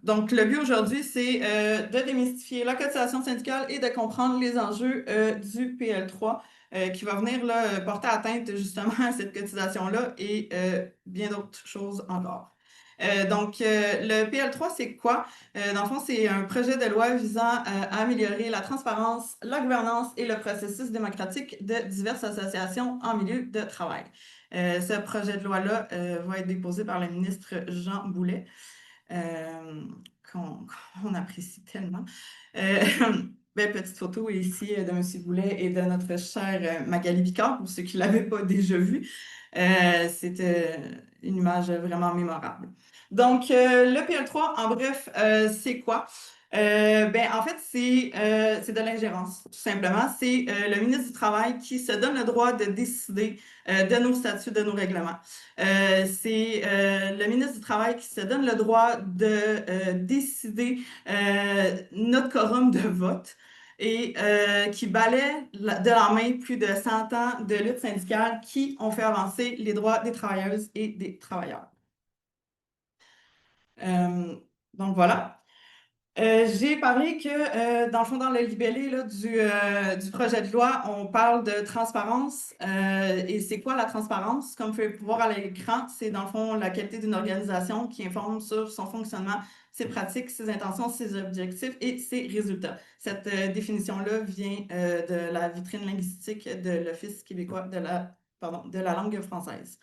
Donc, le but aujourd'hui, c'est de démystifier la cotisation syndicale et de comprendre les enjeux du PL3 qui va venir là, porter atteinte justement à cette cotisation-là et bien d'autres choses encore. Le PL3, c'est quoi? Dans le fond, c'est un projet de loi visant à améliorer la transparence, la gouvernance et le processus démocratique de diverses associations en milieu de travail. Ce projet de loi-là va être déposé par le ministre Jean Boulet. Euh, qu'on apprécie tellement. Euh, petite photo ici de M. Boulet et de notre chère Magali Picard, pour ceux qui ne l'avaient pas déjà vu. C'était une image vraiment mémorable. Donc, le PL3, en bref, c'est quoi? En fait, c'est de l'ingérence, tout simplement. C'est le ministre du Travail qui se donne le droit de décider de nos statuts, de nos règlements. C'est le ministre du Travail qui se donne le droit de décider notre quorum de vote et qui balaie de la main plus de 100 ans de lutte syndicale qui ont fait avancer les droits des travailleuses et des travailleurs. Euh, donc voilà. J'ai parlé que, dans le fond, dans le libellé là, du projet de loi, on parle de transparence. Et c'est quoi la transparence? Comme vous pouvez voir à l'écran, c'est dans le fond la qualité d'une organisation qui informe sur son fonctionnement, ses pratiques, ses intentions, ses objectifs et ses résultats. Cette définition-là vient de la vitrine linguistique de l'Office québécois de la langue française.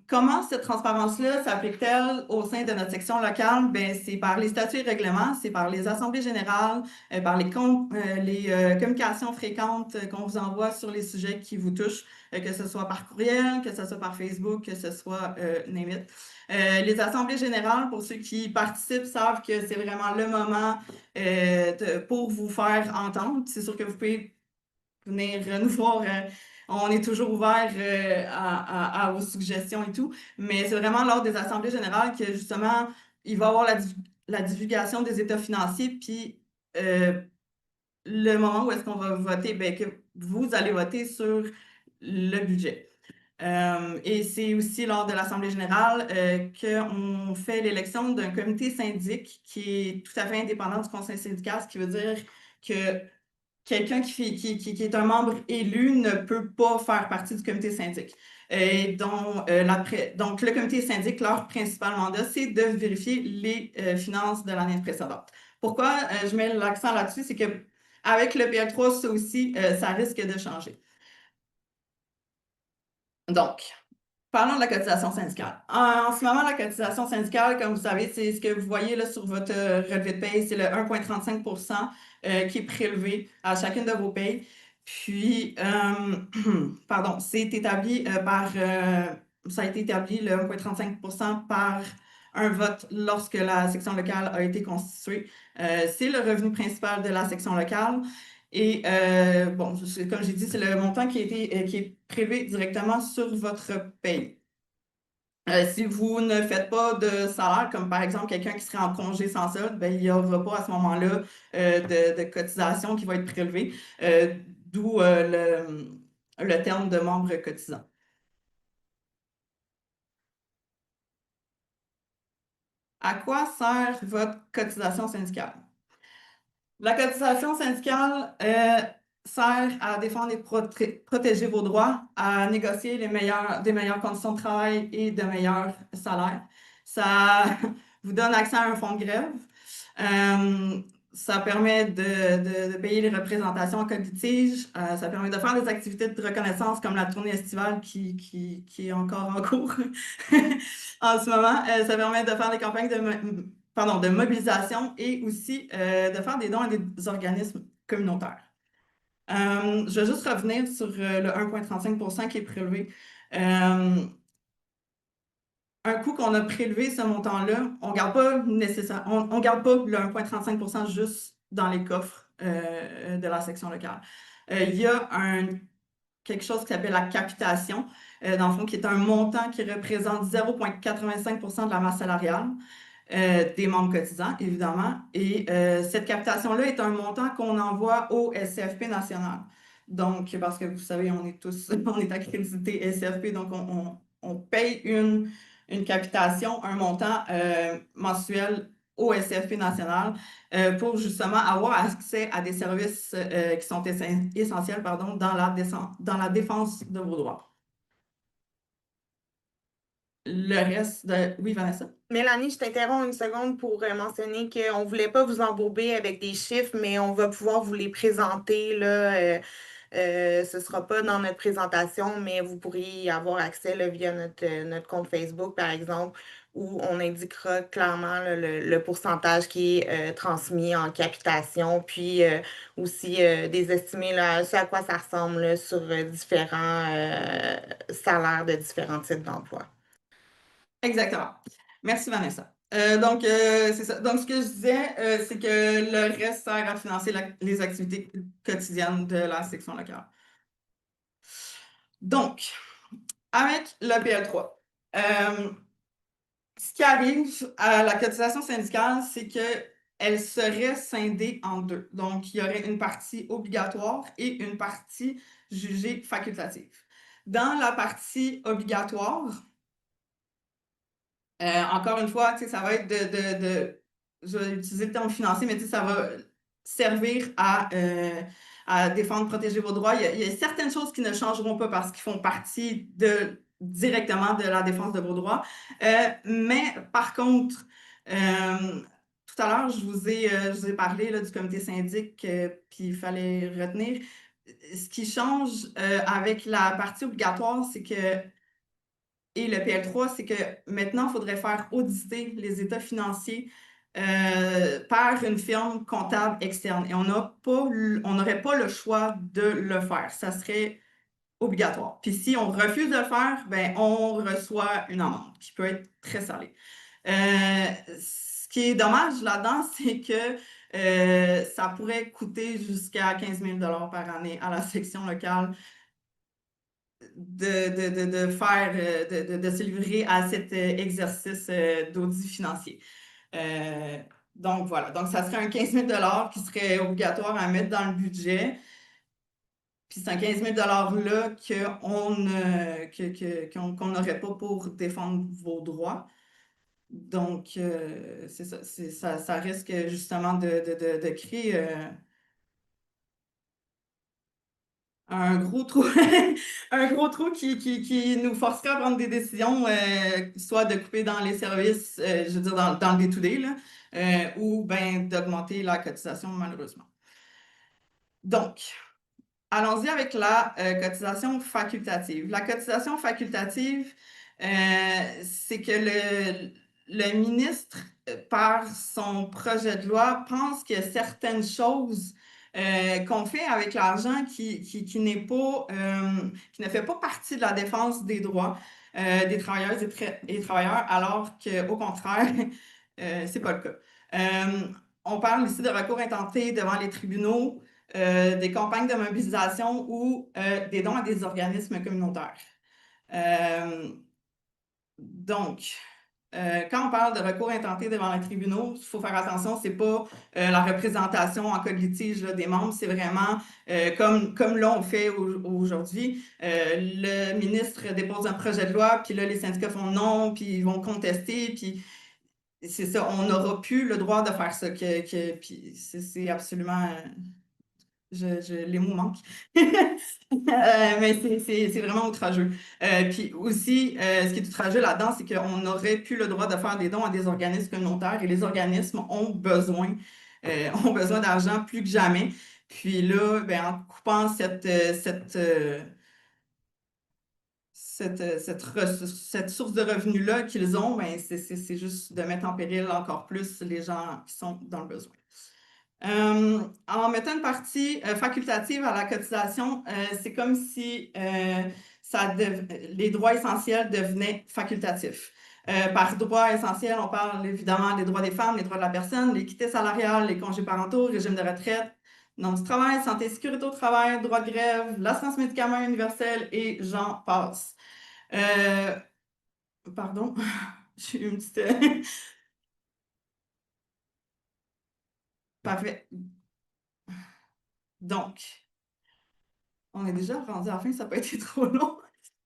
Comment cette transparence-là s'applique-t-elle au sein de notre section locale? Ben, c'est par les statuts et règlements, c'est par les assemblées générales, par les communications fréquentes qu'on vous envoie sur les sujets qui vous touchent, que ce soit par courriel, que ce soit par Facebook, que ce soit name it. Les assemblées générales, pour ceux qui participent, savent que c'est vraiment le moment pour vous faire entendre. C'est sûr que vous pouvez venir nous voir. On est toujours ouvert à vos suggestions et tout, mais c'est vraiment lors des assemblées générales que justement, il va y avoir la divulgation des états financiers, puis le moment où est-ce qu'on va voter, ben, que vous allez voter sur le budget. Et c'est aussi lors de l'Assemblée générale qu'on fait l'élection d'un comité syndic qui est tout à fait indépendant du conseil syndical, ce qui veut dire que quelqu'un qui est un membre élu ne peut pas faire partie du comité syndic. Et donc, le comité syndic, leur principal mandat, c'est de vérifier les finances de l'année précédente. Pourquoi je mets l'accent là-dessus? C'est que avec le PL3, ça aussi, ça risque de changer. Donc, parlons de la cotisation syndicale. En ce moment, la cotisation syndicale, comme vous savez, c'est ce que vous voyez là, sur votre relevé de paye, c'est le 1,35 qui est prélevé à chacune de vos payes. Puis, pardon, ça a été établi le 1,35 par un vote lorsque la section locale a été constituée. C'est le revenu principal de la section locale. Et bon, comme j'ai dit, c'est le montant qui est prélevé directement sur votre paye. Si vous ne faites pas de salaire, comme par exemple quelqu'un qui serait en congé sans solde, ben, il n'y aura pas à ce moment-là de cotisation qui va être prélevée, d'où le terme de membre cotisant. À quoi sert votre cotisation syndicale? La cotisation syndicale sert à défendre et protéger vos droits, à négocier des meilleures conditions de travail et de meilleurs salaires. Ça vous donne accès à un fonds de grève. Euh, Ça permet de payer les représentations en cas de litige. Ça permet de faire des activités de reconnaissance comme la tournée estivale qui est encore en cours en ce moment. Ça permet de faire des campagnes de mobilisation et aussi de faire des dons à des organismes communautaires. Je vais juste revenir sur le 1,35 qui est prélevé. Un coup qu'on a prélevé ce montant-là, on ne garde pas le 1,35 juste dans les coffres de la section locale. Il y a quelque chose qui s'appelle la capitation, dans le fond, qui est un montant qui représente 0,85 de la masse salariale des membres cotisants, évidemment. Et cette capitation-là est un montant qu'on envoie au SCFP national. Donc, parce que vous savez, on est accrédité SCFP, donc on paye une capitation, un montant mensuel au SFP national pour justement avoir accès à des services qui sont essentiels pardon, dans la défense de vos droits. Le reste de... Oui, Vanessa? Mélanie, je t'interromps une seconde pour mentionner qu'on ne voulait pas vous embourber avec des chiffres, mais on va pouvoir vous les présenter là. Ce ne sera pas dans notre présentation, mais vous pourriez y avoir accès là, via notre compte Facebook, par exemple, où on indiquera clairement là, le pourcentage qui est transmis en capitation, puis aussi des estimés là, ce à quoi ça ressemble là, sur différents salaires de différents types d'emplois. Exactement. Merci, Vanessa. C'est ça. Donc, ce que je disais, c'est que le reste sert à financer les activités quotidiennes de la section locale. Donc, avec le PL3, ce qui arrive à la cotisation syndicale, c'est qu'elle serait scindée en deux. Donc, il y aurait une partie obligatoire et une partie jugée facultative. Dans la partie obligatoire, encore une fois, ça va être je vais utiliser le terme financier, mais ça va servir à défendre, protéger vos droits. Il y a certaines choses qui ne changeront pas parce qu'ils font partie directement de la défense de vos droits. Mais par contre, tout à l'heure, je vous ai parlé là, du comité syndic, puis il fallait retenir. Ce qui change avec la partie obligatoire, c'est que et le PL3, c'est que maintenant, il faudrait faire auditer les états financiers par une firme comptable externe. Et on n'aurait pas le choix de le faire. Ça serait obligatoire. Puis si on refuse de le faire, ben, on reçoit une amende qui peut être très salée. Ce qui est dommage là-dedans, c'est que ça pourrait coûter jusqu'à 15 000 par année à la section locale de faire, de se livrer à cet exercice d'audit financier. Euh, donc voilà, donc ça serait un 15 000 qui serait obligatoire à mettre dans le budget. Puis c'est un 15 000 là qu'on n'aurait pas pour défendre vos droits. Donc, c'est ça, ça risque justement de créer un gros trou, un gros trou qui nous forcerait à prendre des décisions, soit de couper dans les services, je veux dire dans le day-to-day, là, ou ben d'augmenter la cotisation, malheureusement. Donc, allons-y avec la cotisation facultative. La cotisation facultative, c'est que le ministre, par son projet de loi, pense qu'il y a certaines choses qu'on fait avec l'argent qui n'est pas, qui ne fait pas partie de la défense des droits des travailleuses et travailleurs, alors qu'au contraire, c'est pas le cas. On parle ici de recours intenté devant les tribunaux, des campagnes de mobilisation ou des dons à des organismes communautaires. Euh, donc, quand on parle de recours intenté devant les tribunaux, il faut faire attention, c'est pas la représentation en cas de litige là, des membres, c'est vraiment comme là on fait aujourd'hui. Le ministre dépose un projet de loi, puis là les syndicats font non, puis ils vont contester, puis c'est ça, on n'aura plus le droit de faire ça, puis c'est absolument les mots manquent. Mais c'est vraiment outrageux. Puis aussi, ce qui est outrageux là-dedans, c'est qu'on n'aurait plus le droit de faire des dons à des organismes communautaires et les organismes ont besoin d'argent plus que jamais. Puis là, ben, en coupant cette source de revenus-là qu'ils ont, ben, c'est juste de mettre en péril encore plus les gens qui sont dans le besoin. En mettant une partie facultative à la cotisation, c'est comme si les droits essentiels devenaient facultatifs. Par droits essentiels, on parle évidemment des droits des femmes, les droits de la personne, l'équité salariale, les congés parentaux, régime de retraite, nom du travail, santé et sécurité au travail, droit de grève, l'assurance médicaments universelle et j'en passe. Euh, Pardon, j'ai eu une petite... Parfait. Donc, on est déjà rendu à la fin, ça n'a pas été trop long.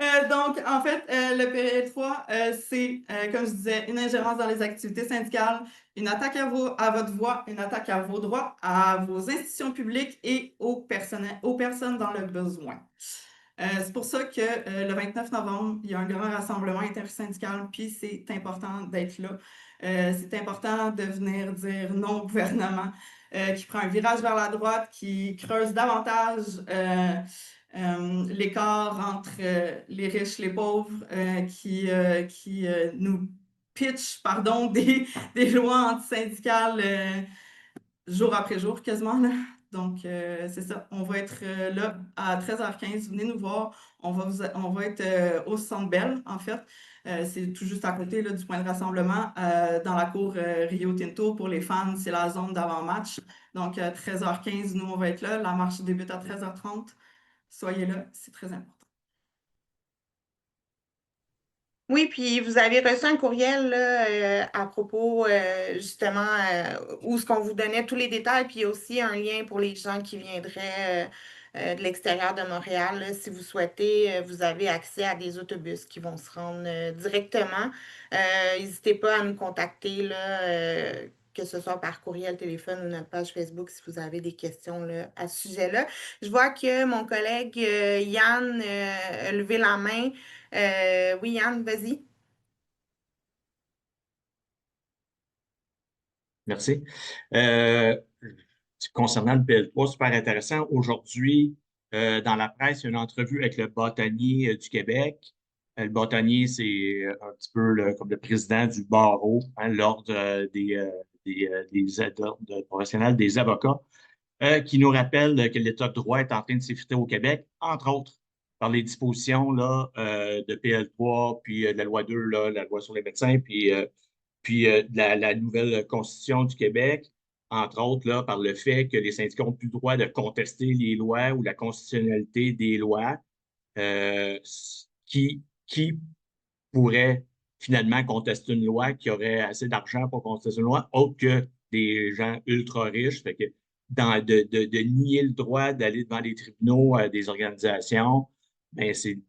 Donc, en fait, le PL3, c'est, comme je disais, une ingérence dans les activités syndicales, une attaque à votre voix, une attaque à vos droits, à vos institutions publiques et aux personnes dans le besoin. C'est pour ça que le 29 novembre, il y a un grand rassemblement intersyndical, puis c'est important d'être là. C'est important de venir dire non au gouvernement qui prend un virage vers la droite, qui creuse davantage l'écart entre les riches et les pauvres, qui nous pitch, pardon, des lois antisyndicales jour après jour quasiment, là. Donc, c'est ça. On va être là à 13h15. Venez nous voir. On va être au Centre Bell, en fait. C'est tout juste à côté là, du point de rassemblement dans la cour Rio Tinto. Pour les fans, c'est la zone d'avant-match. Donc, 13h15, nous, on va être là. La marche débute à 13h30. Soyez là, c'est très important. Oui, puis vous avez reçu un courriel là, à propos justement où ce qu'on vous donnait tous les détails, puis il y a aussi un lien pour les gens qui viendraient de l'extérieur de Montréal. Là. Si vous souhaitez, vous avez accès à des autobus qui vont se rendre directement. N'hésitez pas à nous contacter là, que ce soit par courriel, téléphone ou notre page Facebook si vous avez des questions là, à ce sujet-là. Je vois que mon collègue Yann a levé la main. Oui, Yann, vas-y. Merci. Euh, Concernant le PL3, super intéressant. Aujourd'hui, dans la presse, il y a une entrevue avec le bâtonnier du Québec. Le bâtonnier, c'est un petit peu comme le président du barreau, hein, l'ordre des professionnels des avocats, qui nous rappelle que l'État de droit est en train de s'effriter au Québec, entre autres par les dispositions là, de PL3, puis de la loi 2, là, la loi sur les médecins, puis la nouvelle Constitution du Québec, entre autres, là, par le fait que les syndicats n'ont plus le droit de contester les lois ou la constitutionnalité des lois, euh, qui pourrait finalement contester une loi, qui aurait assez d'argent pour contester une loi, autre que des gens ultra riches. Fait que de nier le droit d'aller devant les tribunaux des organisations, ben il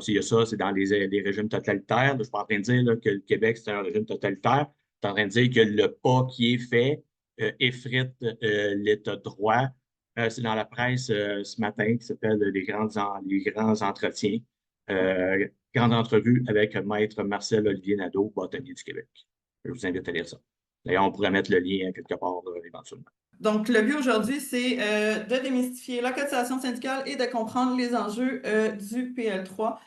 y a ça, c'est dans les régimes totalitaires. Je ne suis pas en train de dire là, que le Québec, c'est un régime totalitaire. Je suis en train de dire que le pas qui est fait effrite l'État de droit. C'est dans la presse ce matin qui s'appelle les grands entretiens. Euh, Grande entrevue avec Maître Marcel Olivier Nadeau, bâtonnier du Québec. Je vous invite à lire ça. D'ailleurs, on pourrait mettre le lien quelque part éventuellement. Donc, le but aujourd'hui, c'est de démystifier la cotisation syndicale et de comprendre les enjeux du PL3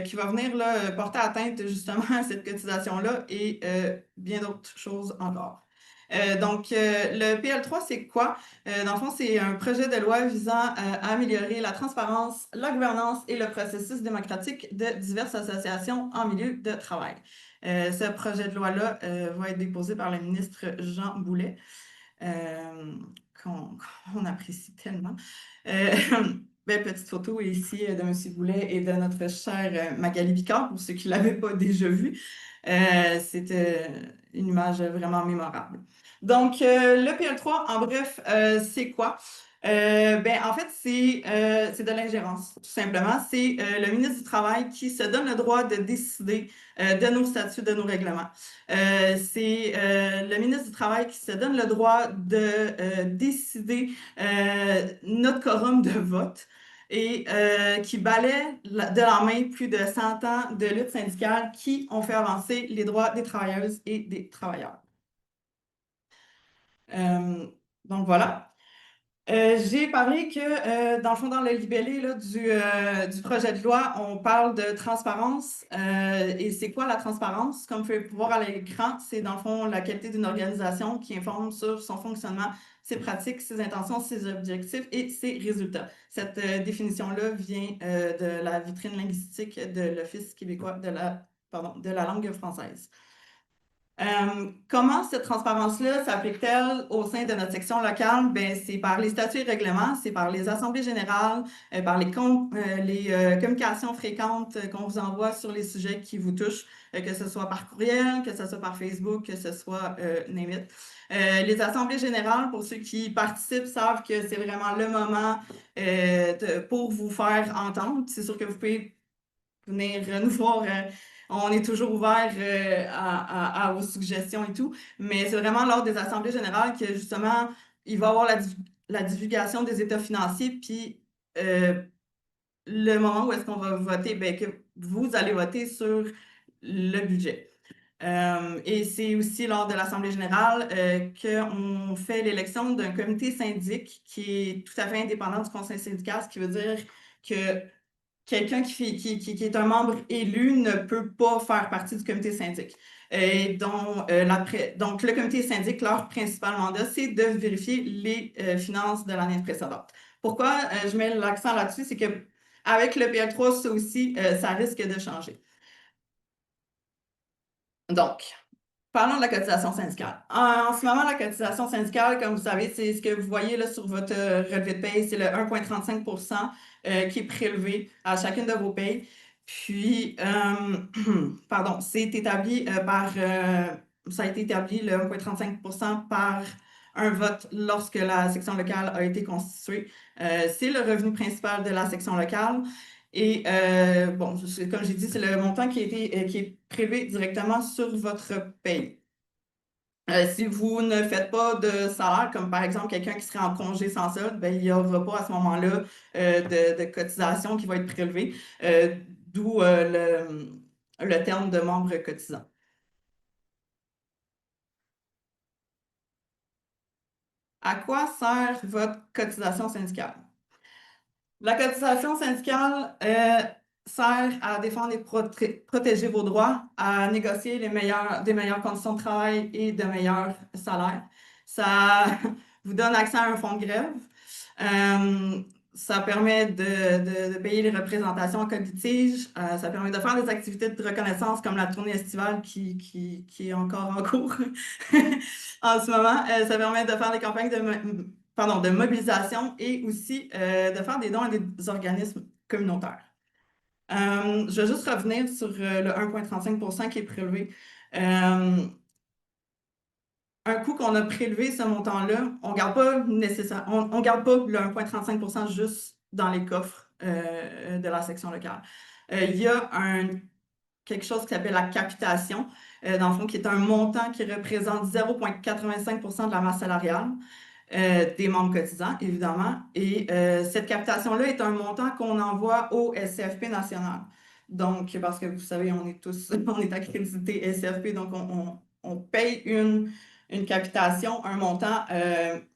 qui va venir là, porter atteinte justement à cette cotisation-là et bien d'autres choses encore. Le PL3, c'est quoi? Dans le fond, c'est un projet de loi visant à améliorer la transparence, la gouvernance et le processus démocratique de diverses associations en milieu de travail. Ce projet de loi-là va être déposé par le ministre Jean Boulet. Qu'on apprécie tellement. Euh, petite photo ici de M. Boulet et de notre chère Magali Picard, pour ceux qui ne l'avaient pas déjà vu. C'était une image vraiment mémorable. Donc, le PL3, en bref, c'est quoi? En fait, c'est de l'ingérence, tout simplement. C'est le ministre du Travail qui se donne le droit de décider de nos statuts, de nos règlements. C'est le ministre du Travail qui se donne le droit de décider notre quorum de vote et qui balaie de la main plus de 100 ans de lutte syndicale qui ont fait avancer les droits des travailleuses et des travailleurs. Euh, donc voilà. J'ai parlé que, dans le fond, dans le libellé là, du projet de loi, on parle de transparence. Et c'est quoi la transparence? Comme vous pouvez voir à l'écran, c'est dans le fond la qualité d'une organisation qui informe sur son fonctionnement, ses pratiques, ses intentions, ses objectifs et ses résultats. Cette définition-là vient de la vitrine linguistique de l'Office québécois de la langue française. Comment cette transparence-là s'applique-t-elle au sein de notre section locale? Ben, c'est par les statuts et règlements, c'est par les assemblées générales, par les communications fréquentes qu'on vous envoie sur les sujets qui vous touchent, que ce soit par courriel, que ce soit par Facebook, que ce soit name it. Les assemblées générales, pour ceux qui participent, savent que c'est vraiment le moment pour vous faire entendre. C'est sûr que vous pouvez venir nous voir. On est toujours ouvert à vos suggestions et tout, mais c'est vraiment lors des assemblées générales que justement, il va y avoir la divulgation des états financiers, puis le moment où est-ce qu'on va voter, ben, que vous allez voter sur le budget. Et c'est aussi lors de l'Assemblée générale qu'on fait l'élection d'un comité syndic qui est tout à fait indépendant du conseil syndical, ce qui veut dire que quelqu'un qui est un membre élu ne peut pas faire partie du comité syndic. Et donc, le comité syndic, leur principal mandat, c'est de vérifier les finances de l'année précédente. Pourquoi je mets l'accent là-dessus? C'est qu'avec le PL3, ça aussi, ça risque de changer. Donc, parlons de la cotisation syndicale. En ce moment, la cotisation syndicale, comme vous savez, c'est ce que vous voyez là, sur votre relevé de paye, c'est le 1,35 qui est prélevé à chacune de vos payes. Puis, pardon, c'est établi ça a été établi le 1,35 par un vote lorsque la section locale a été constituée. C'est le revenu principal de la section locale. Et bon, comme j'ai dit, c'est le montant qui est prélevé directement sur votre paye. Si vous ne faites pas de salaire, comme par exemple quelqu'un qui serait en congé sans solde, ben, il n'y aura pas à ce moment-là de cotisation qui va être prélevée, d'où le terme de membre cotisant. À quoi sert votre cotisation syndicale? La cotisation syndicale sert à défendre et protéger vos droits, à négocier des meilleures conditions de travail et de meilleurs salaires. Ça vous donne accès à un fonds de grève. Ça permet de payer les représentations en cas de litige. Ça permet de faire des activités de reconnaissance comme la tournée estivale qui est encore en cours en ce moment. Ça permet de faire des campagnes de mobilisation et aussi de faire des dons à des organismes communautaires. Je vais juste revenir sur le 1,35 qui est prélevé. Un coup qu'on a prélevé ce montant-là, on ne garde pas on garde pas le 1,35 juste dans les coffres de la section locale. Il y a quelque chose qui s'appelle la capitation, dans le fond, qui est un montant qui représente 0,85 de la masse salariale des membres cotisants, évidemment. Et cette capitation-là est un montant qu'on envoie au SCFP national. Donc, parce que vous savez, on est accrédité SCFP, donc on paye une capitation, un montant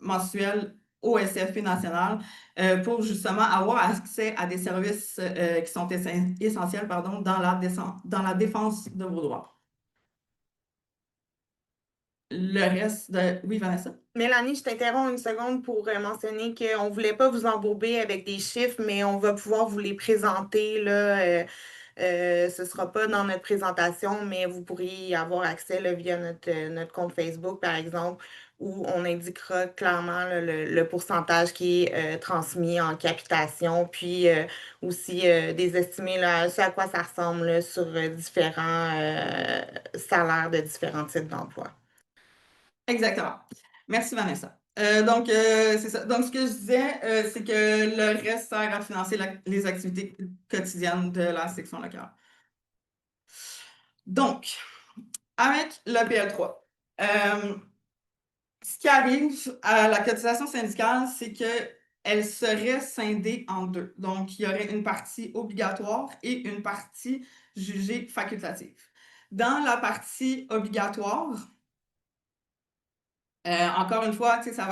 mensuel au SCFP national pour justement avoir accès à des services qui sont essentiels dans la défense de vos droits. Le reste de... Oui, Vanessa? Mélanie, je t'interromps une seconde pour mentionner qu'on ne voulait pas vous embourber avec des chiffres, mais on va pouvoir vous les présenter là. Ce ne sera pas dans notre présentation, mais vous pourriez y avoir accès là, via notre compte Facebook, par exemple, où on indiquera clairement là, le pourcentage qui est transmis en capitation, puis aussi des estimés là, ce à quoi ça ressemble là, sur différents salaires de différents types d'emplois. Exactement. Merci, Vanessa. Donc, c'est ça. Donc, ce que je disais, c'est que le reste sert à financer les activités quotidiennes de la section locale. Donc, avec le PL3, ce qui arrive à la cotisation syndicale, c'est qu'elle serait scindée en deux. Donc, il y aurait une partie obligatoire et une partie jugée facultative. Dans la partie obligatoire, encore une fois, ça va